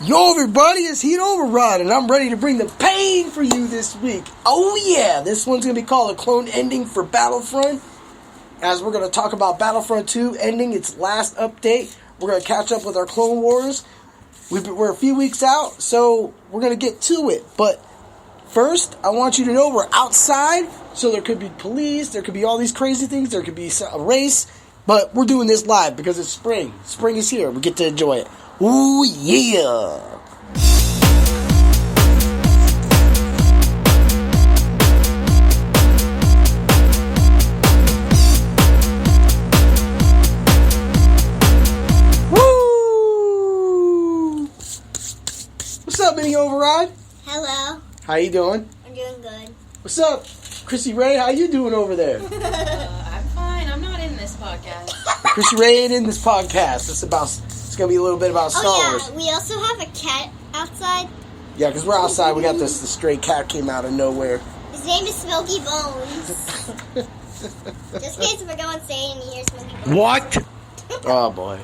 Yo everybody, it's Heat Override and I'm ready to bring the pain for you this week. Oh yeah, this one's going to be called a clone ending for Battlefront. As we're going to talk about Battlefront 2 ending its last update. We're going to catch up with our Clone Wars. We're a few weeks out, so we're going to get to it. But first, I want you to know we're outside, so there could be police, there could be all these crazy things, there could be a race. But we're doing this live because it's spring. Spring is here. We get to enjoy it. Ooh, yeah. Woo! What's up, Mini Override? Hello. How you doing? I'm doing good. What's up, Chrissy Ray? How you doing over there? I'm fine. I'm not in this podcast. Chrissy Ray ain't in this podcast. It's going to be a little bit about Star Wars. Oh, yeah. We also have a cat outside. Yeah, because we're outside. We got the stray cat came out of nowhere. His name is Smokey Bones. Just in case we're going insane and you hear Smokey Bones. What? Oh, boy.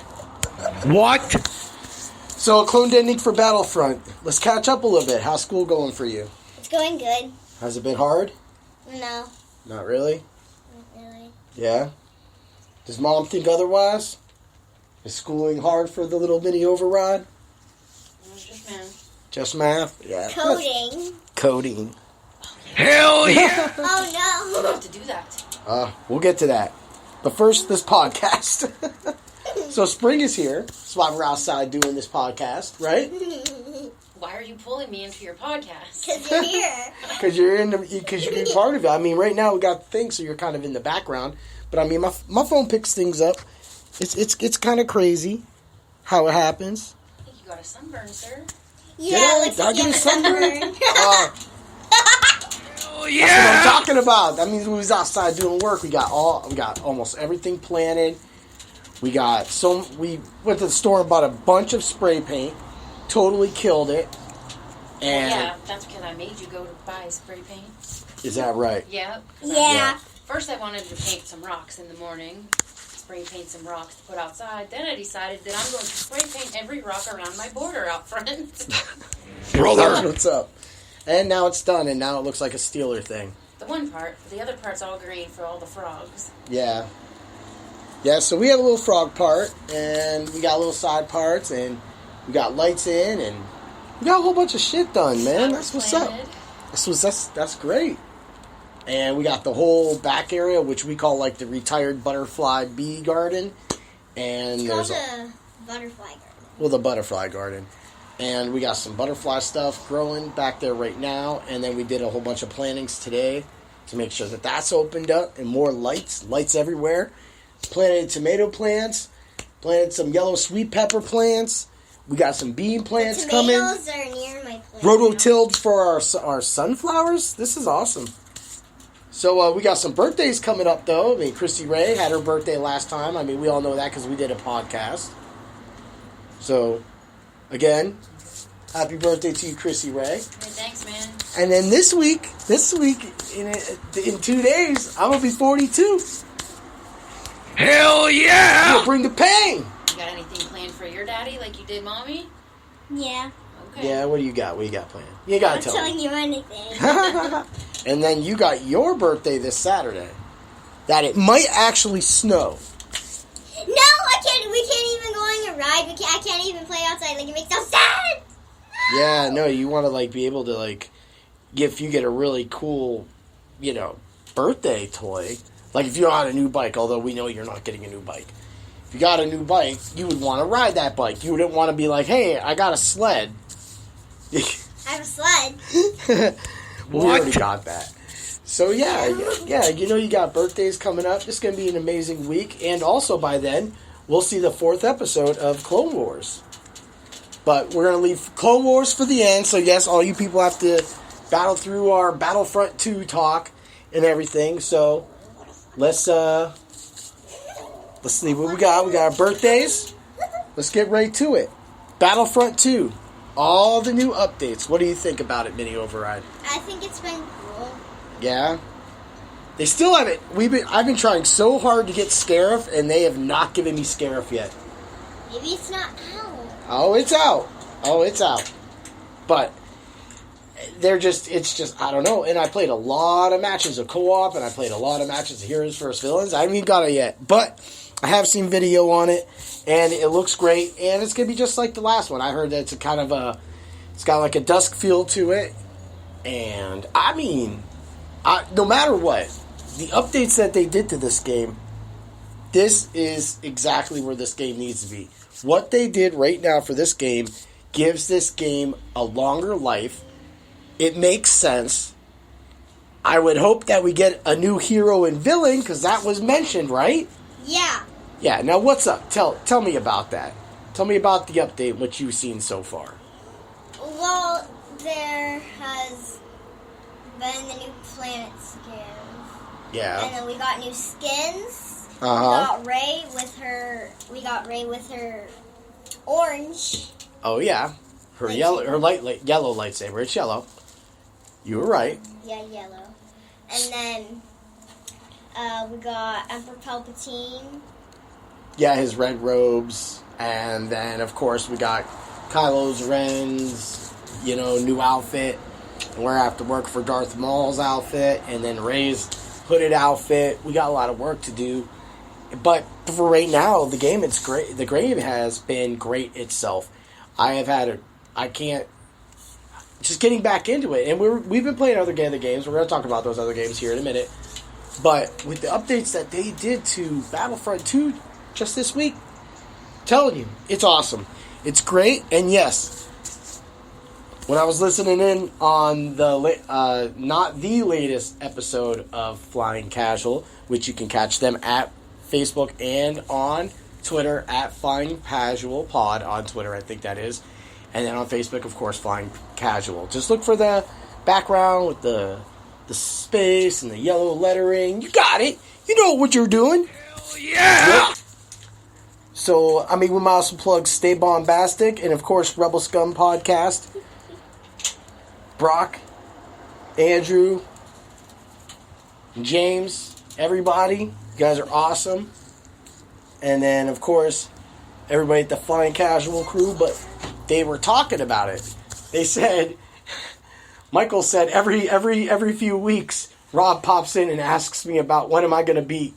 What? So, a clone ending for Battlefront. Let's catch up a little bit. How's school going for you? It's going good. Has it been hard? No. Not really? Not really. Yeah? Does Mom think otherwise? Is schooling hard for the little mini override? Just math. Just math? Yeah. Coding. Coding. Hell yeah! Oh, I no. have to do that. We'll get to that. But first, this podcast. So spring is here. That's why we're outside doing this podcast, right? Why are you pulling me into your podcast? Because you're here. Because you can be part of it. I mean, right now we got things, so you're kind of in the background. But I mean, my phone picks things up. It's kind of crazy how it happens. I think you got a sunburn, sir. Yeah, Did I looks like get you a have sunburn? Yeah. That's what I'm talking about. That means we was outside doing work. We got almost everything planted. We went to the store and bought a bunch of spray paint. Totally killed it. And Yeah, that's because I made you go to buy spray paint. Is that right? Yep. Yeah. First, I wanted to paint some rocks in the morning. Spray paint some rocks to put outside. Then I decided that I'm going to spray paint every rock around my border out front. Brother, what's up? And now it's done, and now it looks like a Steeler thing. The one part. The other part's all green for all the frogs. Yeah. Yeah, so we have a little frog part, and we got little side parts, and we got lights in, and we got a whole bunch of shit done, man. That's what's up. That's great. And we got the whole back area, which we call like the retired butterfly bee garden. And It's there's called a butterfly garden. the butterfly garden. And we got some butterfly stuff growing back there right now. And then we did a whole bunch of plantings today to make sure that that's opened up and more lights everywhere. Planted tomato plants, planted some yellow sweet pepper plants. We got some bean plants coming. Tomatoes are near my place. Rototilled for our sunflowers. This is awesome. So we got some birthdays coming up, though. I mean, Christy Ray had her birthday last time. I mean, we all know that because we did a podcast. So, again, happy birthday to you, Christy Ray. Hey, thanks, man. And then this week, in 2 days, I'm going to be 42. Hell yeah! You'll bring the pain. You got anything planned for your daddy like you did mommy? Yeah. Okay. Yeah, what do you got? What do you got planned? You got to I'm tell not me. telling you anything. And then you got your birthday this Saturday. That it might actually snow. No, I can't. We can't even go on a ride. I can't even play outside. Like, it makes no sense. Yeah, no, you want to like be able to like, if you get a really cool, birthday toy. Like if you got a new bike, although we know you're not getting a new bike. If you got a new bike, you would want to ride that bike. You wouldn't want to be like, hey, I got a sled. I have a sled. We already got that. So yeah, you got birthdays coming up. It's going to be an amazing week. And also by then, we'll see the 4th episode of Clone Wars. But we're going to leave Clone Wars for the end. So yes, all you people have to battle through our Battlefront 2 talk and everything. So let's see what we got. We got our birthdays. Let's get right to it. Battlefront 2. All the new updates. What do you think about it, Mini Override? I think it's been cool. Yeah? They still haven't. I've been trying so hard to get Scarif, and they have not given me Scarif yet. Maybe it's not out. Oh, it's out. Oh, it's out. But it's just, I don't know. And I played a lot of matches of co-op, and I played a lot of matches of Heroes vs. Villains. I haven't even got it yet. But I have seen video on it, and it looks great. And it's going to be just like the last one. I heard that it's a kind of it's got like a dusk feel to it. And, I mean, no matter what, the updates that they did to this game, this is exactly where this game needs to be. What they did right now for this game gives this game a longer life. It makes sense. I would hope that we get a new hero and villain, because that was mentioned, right? Yeah. Yeah, now what's up? Tell me about that. Tell me about the update, what you've seen so far. Well, there has been the new planet skins. Yeah. And then we got new skins. Uh-huh. We got Rey with her orange. Oh, yeah. Her yellow, yellow lightsaber. It's yellow. You were right. Yeah, yellow. And then we got Emperor Palpatine. Yeah, his red robes. And then, of course, we got Kylo Ren's, new outfit. And we're going to have to work for Darth Maul's outfit. And then Rey's hooded outfit. We got a lot of work to do. But for right now, the game, it's great. The game has been great itself. Just getting back into it. And we've been playing other games. We're going to talk about those other games here in a minute. But with the updates that they did to Battlefront 2 just this week, I'm telling you, it's awesome. It's great. And yes, when I was listening in on the not the latest episode of Flying Casual, which you can catch them at Facebook and on Twitter at Flying Casual Pod on Twitter, I think that is. And then on Facebook, of course, Flying Casual. Just look for the background with the space and the yellow lettering. You got it. You know what you're doing. Hell yeah! Yep. So, we might also plug Stay Bombastic and, of course, Rebel Scum Podcast. Brock, Andrew, James, everybody. You guys are awesome. And then, of course, everybody at the Flying Casual crew, but they were talking about it. They said, Michael said every few weeks, Rob pops in and asks me about when am I going to beat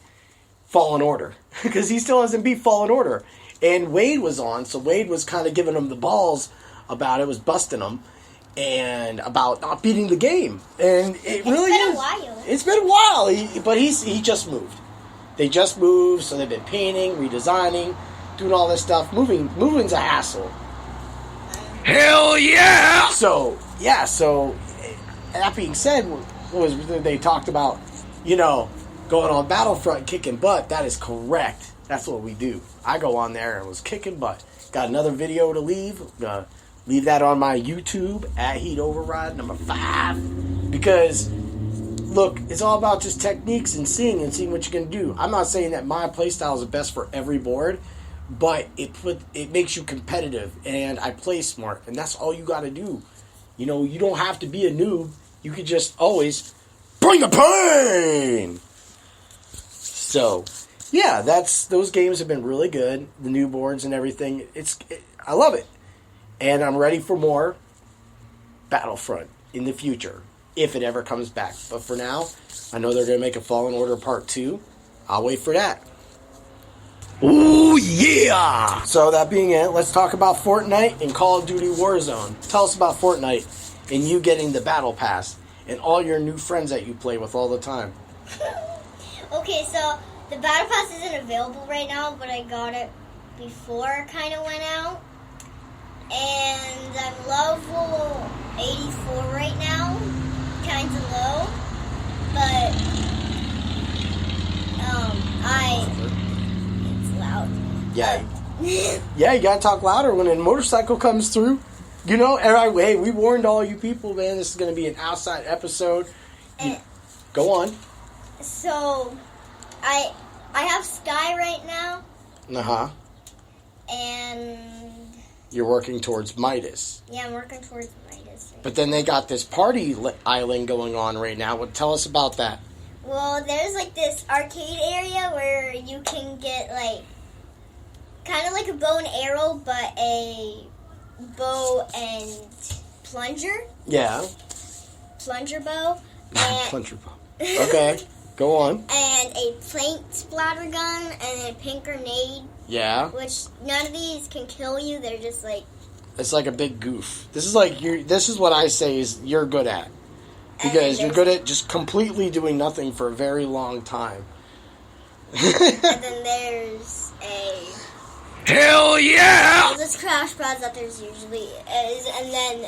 Fallen Order. Because he still hasn't beat Fallen Order. And Wade was on, so Wade was kind of giving him the balls about it, was busting him, and about not beating the game. And it's been a while. It's been a while, but he just moved. They just moved, so they've been painting, redesigning, doing all this stuff. Moving's a hassle. Hell yeah! So that being said, they talked about, going on Battlefront, kicking butt. That is correct. That's what we do. I go on there and was kicking butt. Got another video to leave. Leave that on my YouTube at Heat Override number 5. Because, look, it's all about just techniques and seeing what you can do. I'm not saying that my playstyle is the best for every board, but it makes you competitive, and I play smart, and that's all you got to do. You don't have to be a noob. You could just always bring the pain. So, yeah, those games have been really good. The new boards and everything. I love it, and I'm ready for more Battlefront in the future if it ever comes back. But for now, I know they're going to make a Fallen Order Part 2. I'll wait for that. Ooh, yeah! So, that being it, let's talk about Fortnite and Call of Duty Warzone. Tell us about Fortnite and you getting the Battle Pass and all your new friends that you play with all the time. Okay, so the Battle Pass isn't available right now, but I got it before it kind of went out. And I'm level 84 right now. Kind of low. But, it's loud. Yeah. Yeah, you gotta talk louder when a motorcycle comes through. Hey, we warned all you people, man, this is gonna be an outside episode. Go on. So, I have Sky right now. Uh-huh. And you're working towards Midas. Yeah, I'm working towards Midas. But then they got this party island going on right now. Tell us about that. Well, there's this arcade area where you can get kind of like a bow and arrow, but a bow and plunger bow, and Plunger bow. Okay, go on. and a paint splatter gun and a pink grenade. Yeah. Which none of these can kill you. They're just like. It's like a big goof. This is like this is what I say is you're good at, because you're good at just completely doing nothing for a very long time. And then there's a. Hell yeah! There's crash pads that there's usually is, and then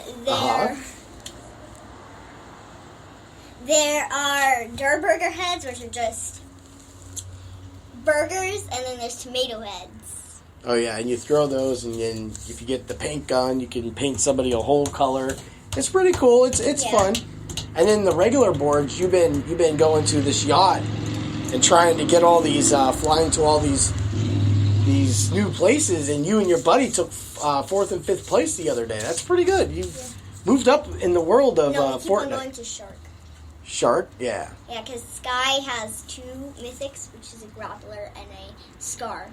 there are Durr Burger heads, which are just burgers, and then there's tomato heads. Oh yeah, and you throw those, and then if you get the paint gun, you can paint somebody a whole color. It's pretty cool. It's fun. And then the regular boards, you've been going to this yacht and trying to get all these flying to all these new places, and you and your buddy took 4th and 5th place the other day. That's pretty good. You moved up in the world of no, we keep Fortnite. on going to Shark. Shark, yeah. Yeah, because Sky has 2 mythics, which is a grappler and a scar.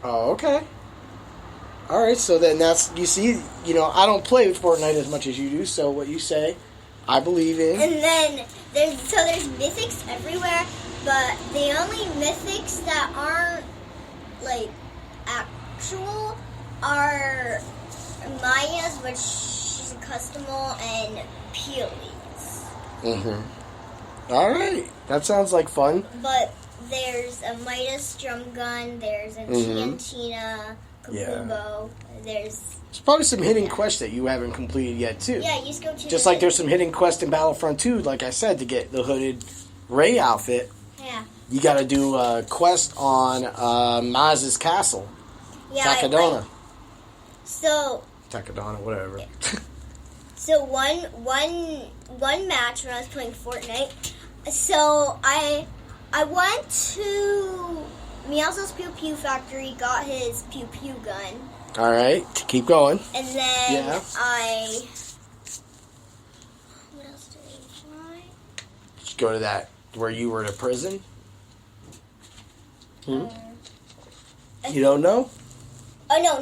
Oh, okay. All right, so then you see, I don't play with Fortnite as much as you do, so what you say, I believe in. And then there's mythics everywhere, but the only mythics that aren't like actual are Maya's, which she's a customal, and Peely's. Mm-hmm. All right, that sounds like fun. But there's a Midas drum gun. There's a Tiantina Kabumbo. There's probably some hidden quests that you haven't completed yet too. Yeah, you just go to just like there's some hidden quests in Battlefront 2, like I said, to get the hooded Ray outfit. Yeah. You got to do a quest on Maz's castle. Yeah. Takadona. Takadona, whatever. Yeah. So one match when I was playing Fortnite, so I went to Meows's Pew Pew factory, got his Pew Pew gun. All right, keep going. And then what else did I try? Did you go to that where you were in a prison? You don't know? Oh no.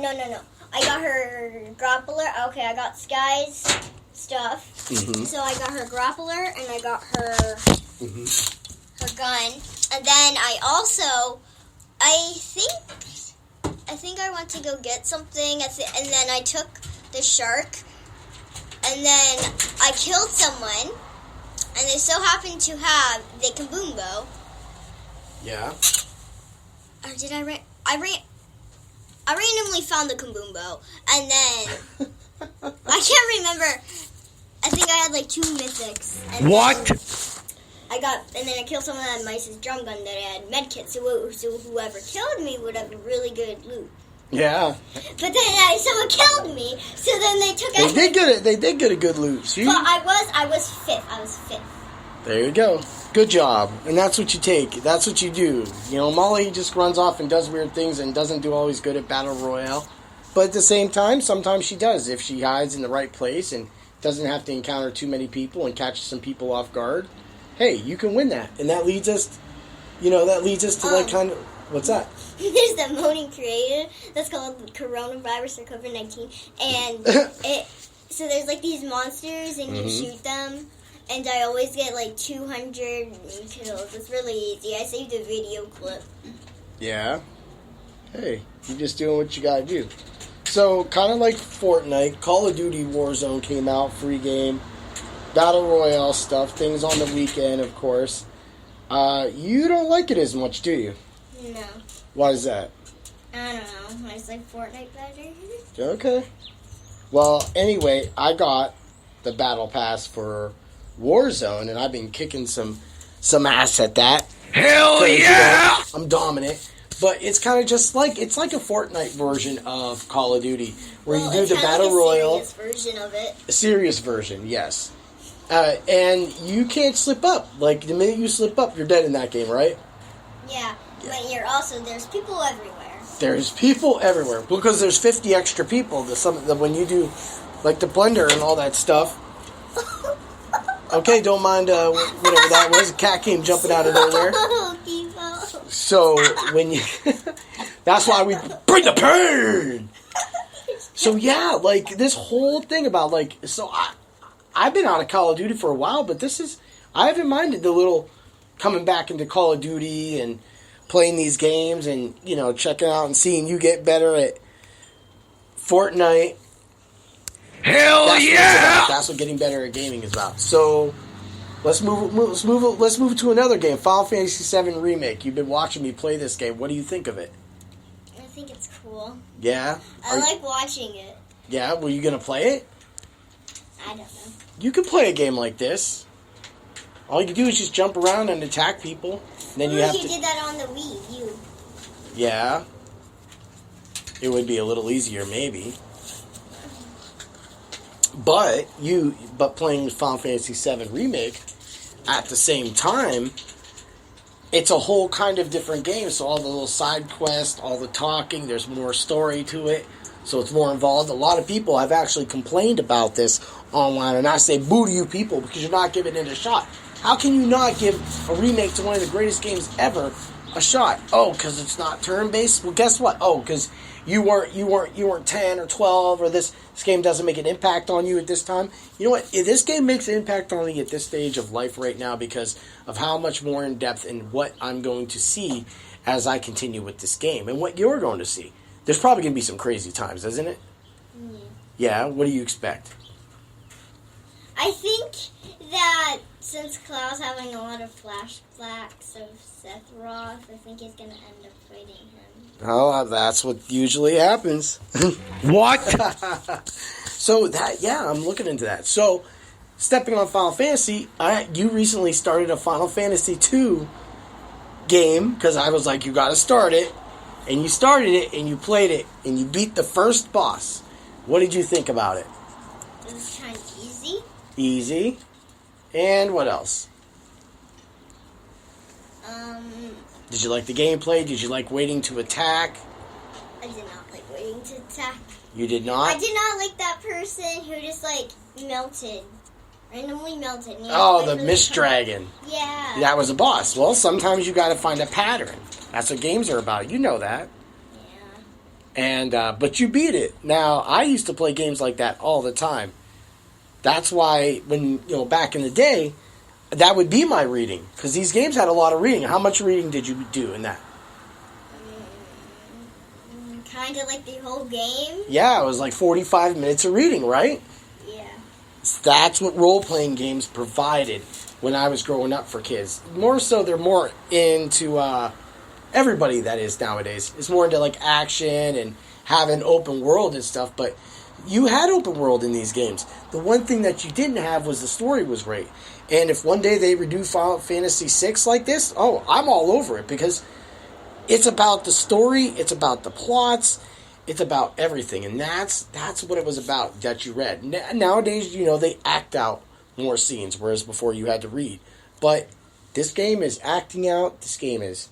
I got her grappler. Okay, I got Sky's stuff. Mm-hmm. So I got her grappler and I got her her gun. And then I think I went to go get something, and then I took the shark, and then I killed someone, and they so happened to have the Kabumbo. Yeah. Or did I randomly found the Kabumbo, and then I can't remember. I think I had like 2 mythics. And then I killed someone that had Mice's drum gun that had medkit, so whoever killed me would have really good loot. Yeah. But then someone killed me, so then they took. They did get a good loot. See? But I was 5th. I was 5th. There you go. Good job. And that's what you take. That's what you do. Molly just runs off and does weird things and doesn't do always good at Battle Royale. But at the same time, sometimes she does. If she hides in the right place and doesn't have to encounter too many people and catches some people off guard, hey, you can win that. And that leads us, to like kind of, what's that? There's that moaning creator that's called coronavirus or COVID-19. And so there's like these monsters and you shoot them. And I always get like 200 kills. It's really easy. I saved a video clip. Yeah. Hey, you're just doing what you gotta do. So, kind of like Fortnite, Call of Duty Warzone came out, free game. Battle Royale stuff, things on the weekend, of course. You don't like it as much, do you? No. Why is that? I don't know. I just like Fortnite better. Okay. Well, anyway, I got the Battle Pass for Warzone, and I've been kicking some ass at that. Hell yeah! I'm dominant. But it's kind of just like, it's like a Fortnite version of Call of Duty, where you do the Battle Royale. It's a serious version of it. A serious version, yes. And you can't slip up. Like, the minute you slip up, you're dead in that game, right? Yeah. But there's people everywhere. There's people everywhere. Because there's 50 extra people. When you do, like, the blender and all that stuff. Okay, don't mind whatever that was. A cat came jumping out of nowhere. So, when you... That's why we bring the pain! So yeah, like this whole thing about like, so I've been out of Call of Duty for a while, but I haven't minded the little coming back into Call of Duty and playing these games and, you know, checking out and seeing you get better at Fortnite. Hell yeah! That's what getting better at gaming is about. So let's move to another game, Final Fantasy VII Remake. You've been watching me play this game. What do you think of it? I think it's cool. Yeah? I like watching it. Yeah? Were you going to play it? I don't know. You can play a game like this. All you do is just jump around and attack people. And then you did that on the Wii U. Yeah. It would be a little easier, maybe. But playing Final Fantasy VII Remake at the same time, it's a whole kind of different game. So all the little side quests, all the talking, there's more story to it. So it's more involved. A lot of people have actually complained about this online, and I say boo to you people because you're not giving it a shot. How can you not give a remake to one of the greatest games ever a shot? Oh, because it's not turn-based? Well, guess what? Oh, because you weren't 10 or 12, or this game doesn't make an impact on you at this time. You know what? If this game makes an impact on me at this stage of life right now because of how much more in depth and what I'm going to see as I continue with this game and what you're going to see. There's probably going to be some crazy times, isn't it? Yeah. What do you expect? I think that since Cloud's having a lot of flashbacks of Seth Roth, I think he's going to end up fighting him. Oh, that's what usually happens. What? So I'm looking into that. So, stepping on Final Fantasy, you recently started a Final Fantasy 2 game because I was like, you got to start it, and you started it and you played it and you beat the first boss. What did you think about it? It was kind of easy. Easy. And what else? Did you like the gameplay? Did you like waiting to attack? I did not like waiting to attack. You did not? I did not like that person who just melted. Randomly melted. Oh, the Mist Dragon. Yeah. That was a boss. Well, sometimes you got to find a pattern. That's what games are about. You know that. Yeah. And but you beat it. Now, I used to play games like that all the time. That's why when, back in the day, that would be my reading. Because these games had a lot of reading. How much reading did you do in that? Kind of like the whole game. Yeah, it was like 45 minutes of reading, right? Yeah. That's what role-playing games provided when I was growing up for kids. More so, they're more into, everybody that is nowadays, is more into like action and having open world and stuff, but you had open world in these games. The one thing that you didn't have was the story was great. And if one day they redo Final Fantasy VI like this, oh, I'm all over it because it's about the story, it's about the plots, it's about everything. And that's what it was about that you read. Nowadays, they act out more scenes, whereas before you had to read. But this game is acting out, this game is...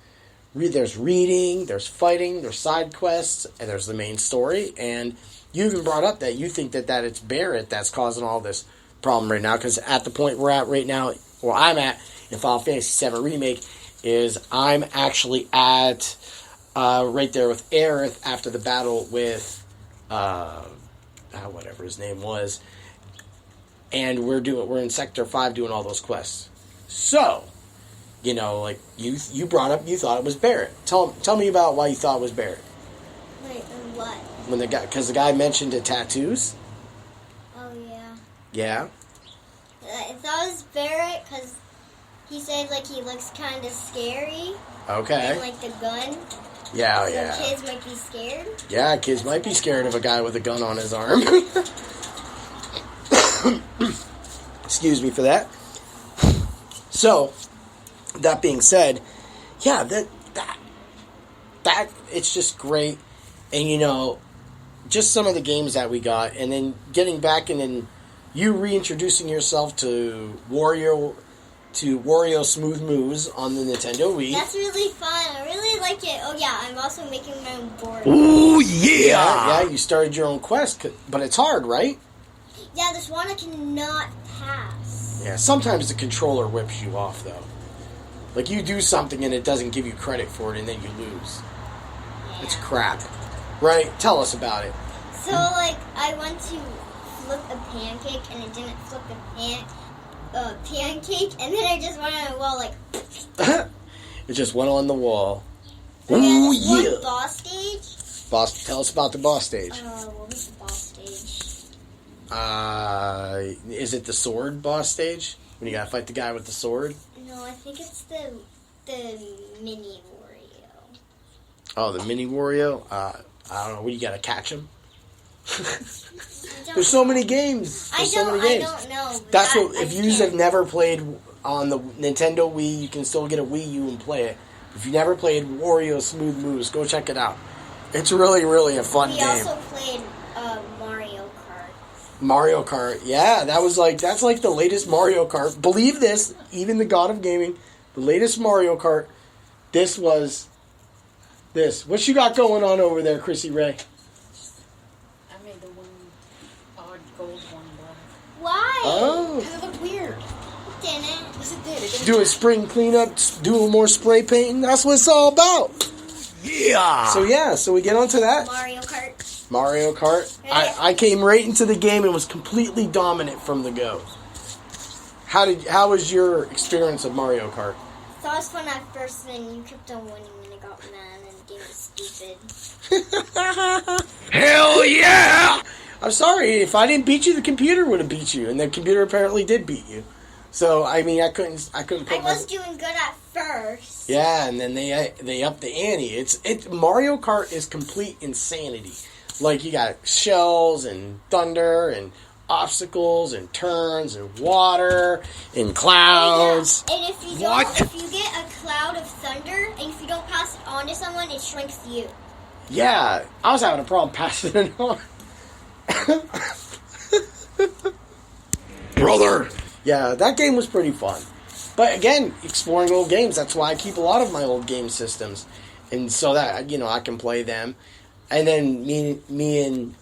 There's reading, there's fighting, there's side quests, and there's the main story. And you even brought up that you think that it's Barrett that's causing all this problem right now. Because at the point we're at right now, or I'm at in Final Fantasy VII Remake, is I'm actually at right there with Aerith after the battle with whatever his name was. And we're in Sector 5 doing all those quests. So... you brought up you thought it was Barrett. Tell me about why you thought it was Barrett. Wait, what? Because the guy mentioned the tattoos. Oh yeah. Yeah. I thought it was Barrett because he said he looks kind of scary. Okay. And the gun. Yeah, so yeah. Kids might be scared. Yeah, kids might be scared of a guy with a gun on his arm. Excuse me for that. So. That being said, yeah, that it's just great, and just some of the games that we got, and then getting back, and then you reintroducing yourself to Wario Smooth Moves on the Nintendo Wii. That's really fun. I really like it. Oh yeah, I'm also making my own board. Ooh yeah! Yeah, you started your own quest, but it's hard, right? Yeah, this one I cannot pass. Yeah, sometimes the controller whips you off though. Like, you do something and it doesn't give you credit for it, and then you lose. Yeah. It's crap. Right? Tell us about it. So, So, like, I went to flip a pancake, and it didn't flip the pancake, and then I just went on the wall, like... It just went on the wall. Ooh, Ooh, yeah. yeah. One boss stage. Boss, tell us about the boss stage. What was the boss stage? Is it the sword boss stage? When you gotta fight the guy with the sword? No, I think it's the mini Wario. Oh, the mini Wario? I don't know. What, you gotta catch him? I don't There's so know. many games. I There's so many games. don't know. but That's that- what. If I you can't. have never played on the Nintendo Wii, you can still get a Wii U and play it. If you never played Wario Smooth Moves, go check it out. It's really, really a fun We game. also played Mario Kart. Mario Kart, yeah, that's like the latest Mario Kart. Believe this, even the god of gaming, the latest Mario Kart. This was this. What you got going on over there, Chrissy Ray? I made the one odd gold one black. Why? Oh, Because it looked weird. Didn't. Yes, it did. It didn't doing spring cleanup, doing more spray painting. That's what it's all about. Yeah. So we get onto that. Mario Kart. Mario Kart. I came right into the game and was completely dominant from the go. How was your experience of Mario Kart? I thought it was fun at first, and you kept on winning, and I got mad, and the game was stupid. Hell yeah. I'm sorry, if I didn't beat you, the computer would have beat you, and the computer apparently did beat you. So I mean, I couldn't. I was doing good at first. Yeah, and then they upped the ante. Mario Kart is complete insanity. Like, you got shells and thunder and obstacles and turns and water and clouds. Yeah. And if you get a cloud of thunder, and if you don't pass it on to someone, it shrinks you. Yeah, I was having a problem passing it on. Brother. Yeah, that game was pretty fun. But again, exploring old games. That's why I keep a lot of my old game systems, and so that I can play them. And then me and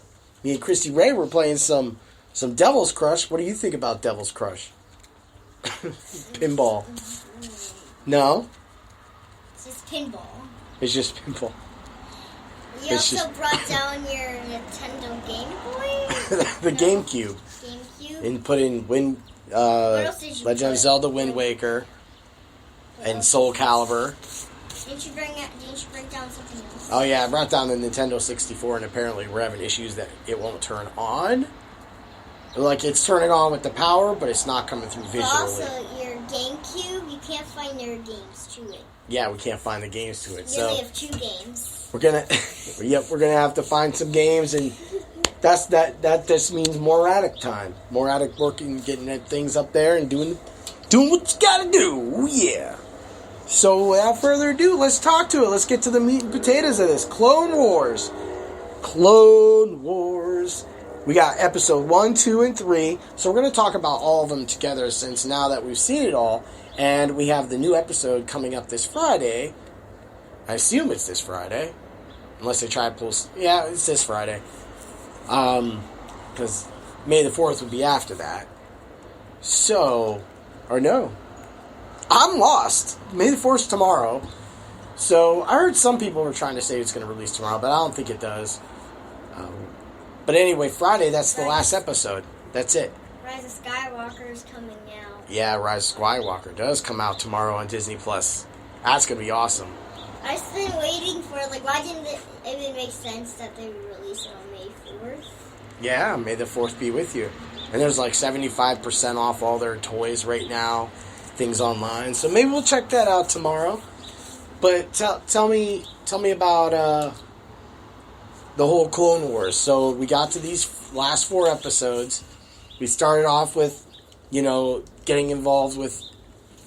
Christy Ray were playing some Devil's Crush. What do you think about Devil's Crush? Pinball. No, It's just pinball. it's just pinball. You It's also just- brought down your Nintendo Game Boy, The GameCube, GameCube. and put in else did you Legend of put? Zelda Wind Waker and Soul Calibur. Didn't you bring down something else? Oh yeah, I brought down the Nintendo 64, and apparently we're having issues that it won't turn on. Like, it's turning on with the power, but it's not coming through But visually. also, your GameCube, you can't find your games to it. Yeah, we can't find the games to it, You only so have 2 games. we're gonna, we're gonna have to find some games, and that just means more attic time, more attic working, getting things up there, and doing what you gotta do. Ooh, yeah. So without further ado, let's talk to it. Let's get to the meat and potatoes of this. Clone Wars. Clone Wars. We got episode 1, 2, and 3. So we're going to talk about all of them together, since now that we've seen it all. And we have the new episode coming up this Friday. I assume it's this Friday. Unless they try to pull... Yeah, it's this Friday. Because May the 4th would be after that. So... Or no. I'm lost. May the 4th tomorrow. So, I heard some people were trying to say it's going to release tomorrow, but I don't think it does. But anyway, Friday, that's the last episode. That's it. Rise of Skywalker is coming out. Yeah, Rise of Skywalker does come out tomorrow on Disney+. Plus. That's going to be awesome. I've been waiting for, why didn't it even make sense that they would release it on May 4th? Yeah, May the 4th be with you. And there's 75% off all their toys right now. Things online. So maybe we'll check that out tomorrow. But tell me about the whole Clone Wars. So we got to these last 4 episodes. We started off with, getting involved with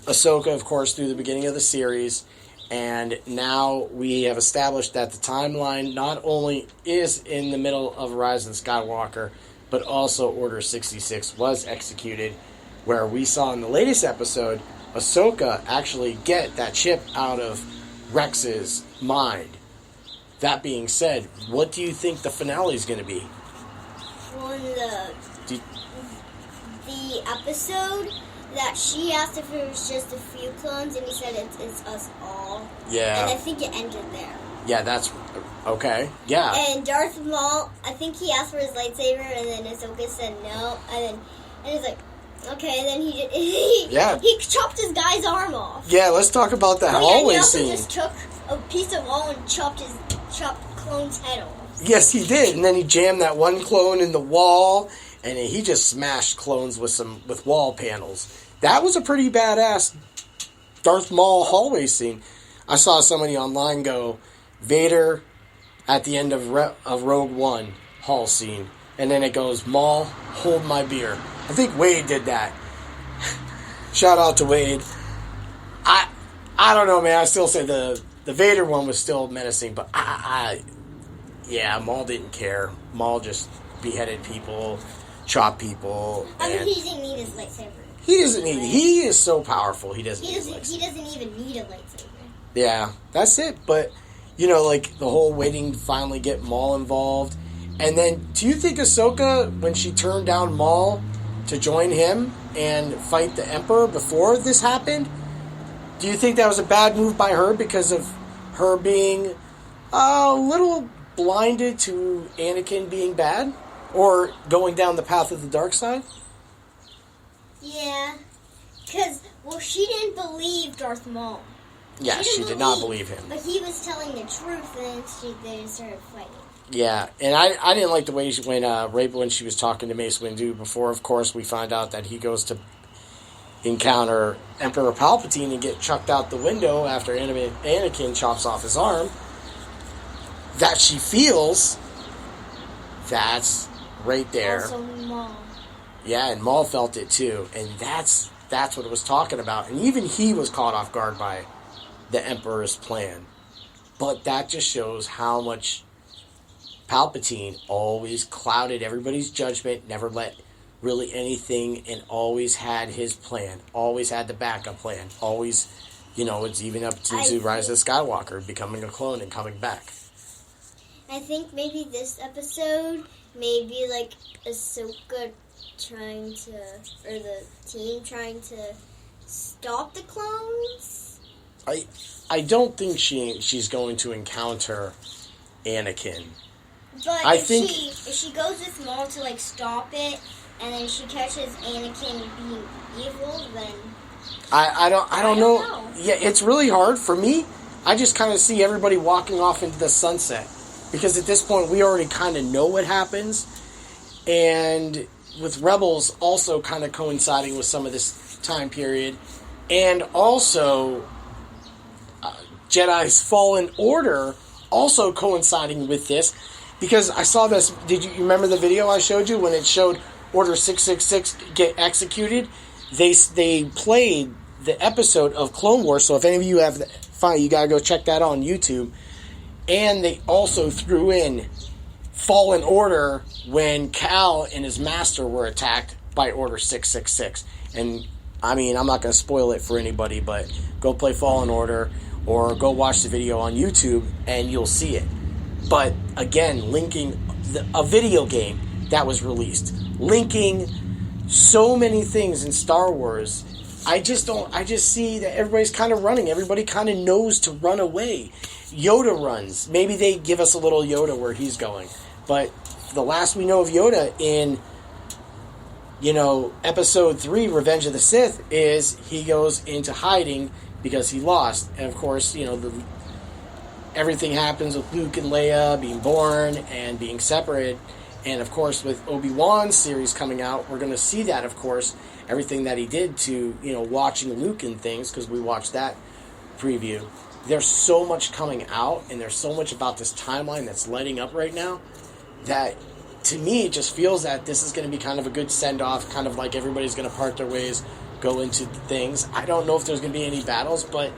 Ahsoka, of course, through the beginning of the series. And now we have established that the timeline not only is in the middle of Rise of Skywalker, but also Order 66 was executed, where we saw in the latest episode Ahsoka actually get that chip out of Rex's mind. That being said, what do you think the finale is going to be? On the episode that she asked if it was just a few clones, and he said it's us all. Yeah. And I think it ended there. Yeah, that's okay. Yeah. And Darth Maul, I think he asked for his lightsaber, and then Ahsoka said no, and he's like, okay, and then he chopped his guy's arm off. Yeah, let's talk about that hallway he also scene. just took a piece of wall and chopped Clone's head off. Yes, he did, and then he jammed that one clone in the wall, and he just smashed clones with wall panels. That was a pretty badass Darth Maul hallway scene. I saw somebody online go, Vader at the end of Rogue One hall scene, and then it goes, Maul, hold my beer. I think Wade did that. Shout out to Wade. I don't know, man. I still say the Vader one was still menacing, but yeah, Maul didn't care. Maul just beheaded people, chopped people. I mean, he didn't need his lightsaber. He doesn't need. He is so powerful. He doesn't. He doesn't even need a lightsaber. Yeah, that's it. But like the whole waiting to finally get Maul involved, and then do you think Ahsoka, when she turned down Maul to join him and fight the Emperor before this happened, do you think that was a bad move by her because of her being a little blinded to Anakin being bad or going down the path of the dark side? Yeah, because, she didn't believe Darth Maul. Yeah, she did not believe him. But he was telling the truth, and they started fighting. Yeah, and I didn't like the way when she was talking to Mace Windu before, of course, we find out that he goes to encounter Emperor Palpatine and get chucked out the window after Anakin chops off his arm. That she feels, that's right there. Also Maul. Yeah, and Maul felt it too, and that's what it was talking about. And even he was caught off guard by the Emperor's plan. But that just shows how much Palpatine always clouded everybody's judgment, never let really anything, and always had his plan, always had the backup plan, always, it's even up to Rise of Skywalker, becoming a clone and coming back. I think maybe this episode, maybe like Ahsoka or the team trying to stop the clones. I don't think she's going to encounter Anakin. But if she goes with Maul to stop it, and then she catches Anakin being evil, then I don't know. Yeah, it's really hard for me. I just kind of see everybody walking off into the sunset. Because at this point, we already kind of know what happens. And with Rebels also kind of coinciding with some of this time period. And also, Jedi's Fallen Order also coinciding with this. Because I saw this, did you remember the video I showed you when it showed Order 666 get executed? They played the episode of Clone Wars, so if any of you have, fine, you gotta go check that on YouTube. And they also threw in Fallen Order when Cal and his master were attacked by Order 666. And, I mean, I'm not going to spoil it for anybody, but go play Fallen Order or go watch the video on YouTube and you'll see it. But, again, linking a video game that was released. Linking so many things in Star Wars. I just see that everybody's kind of running. Everybody kind of knows to run away. Yoda runs. Maybe they give us a little Yoda where he's going. But the last we know of Yoda in, Episode 3, Revenge of the Sith, is he goes into hiding because he lost. And, of course, everything happens with Luke and Leia being born and being separated. And, of course, with Obi-Wan's series coming out, we're going to see that, of course, everything that he did to, watching Luke and things, because we watched that preview. There's so much coming out, and there's so much about this timeline that's lighting up right now, that, to me, it just feels that this is going to be kind of a good send-off, kind of like everybody's going to part their ways, go into things. I don't know if there's going to be any battles, but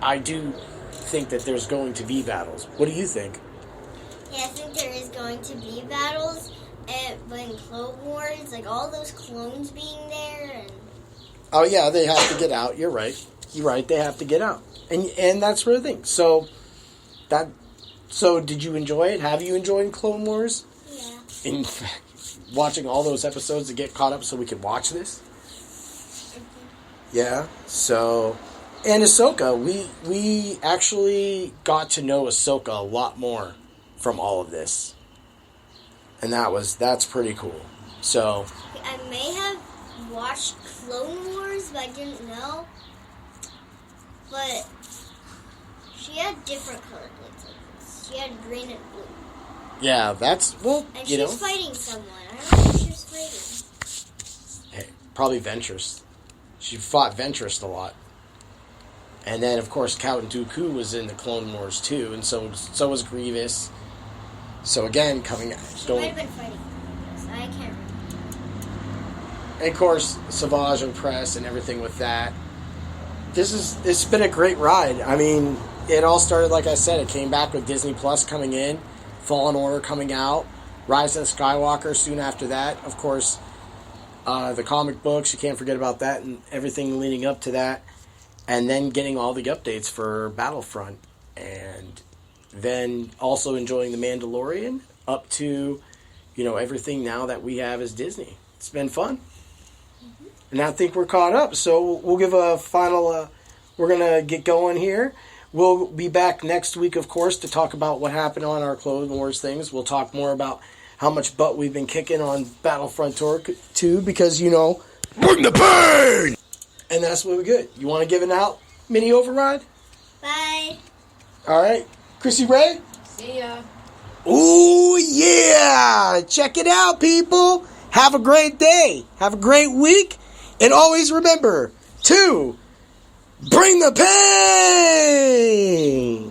I do think that there's going to be battles. What do you think? Yeah, I think there is going to be battles, but in Clone Wars, all those clones being there, and... Oh, yeah, they have to get out. You're right. They have to get out. And that's sort of thing. So did you enjoy it? Have you enjoyed Clone Wars? Yeah. In fact, watching all those episodes to get caught up so we could watch this? Mm-hmm. Yeah. So, And Ahsoka, we actually got to know Ahsoka a lot more from all of this. And that's pretty cool. So I may have watched Clone Wars, but I didn't know. But she had different colored lightsabers. She had green and blue. yeah, that's And you she know, was fighting someone. I don't know who she was fighting. probably Ventress. She fought Ventress a lot. And then, of course, Count Dooku was in the Clone Wars too, and so was Grievous. So again, She might have been fighting Grievous. I can't remember. and of course, Savage and Press and everything with that. It's been a great ride. I mean, it all started, like I said, it came back with Disney Plus coming in, Fallen Order coming out, Rise of Skywalker soon after that. Of course, the comic books, you can't forget about that, and everything leading up to that. And then getting all the updates for Battlefront. And then also enjoying The Mandalorian up to, everything now that we have as Disney. It's been fun. Mm-hmm. And I think we're caught up. So we'll give a final, we're going to get going here. We'll be back next week, of course, to talk about what happened on our Clone Wars things. We'll talk more about how much butt we've been kicking on Battlefront 2 because, Bring the pain! and that's what we good. You want to give it out, mini override? Bye. All right. Chrissy Ray? See ya. Ooh, yeah. Check it out, people. Have a great day. Have a great week. And always remember to bring the pain.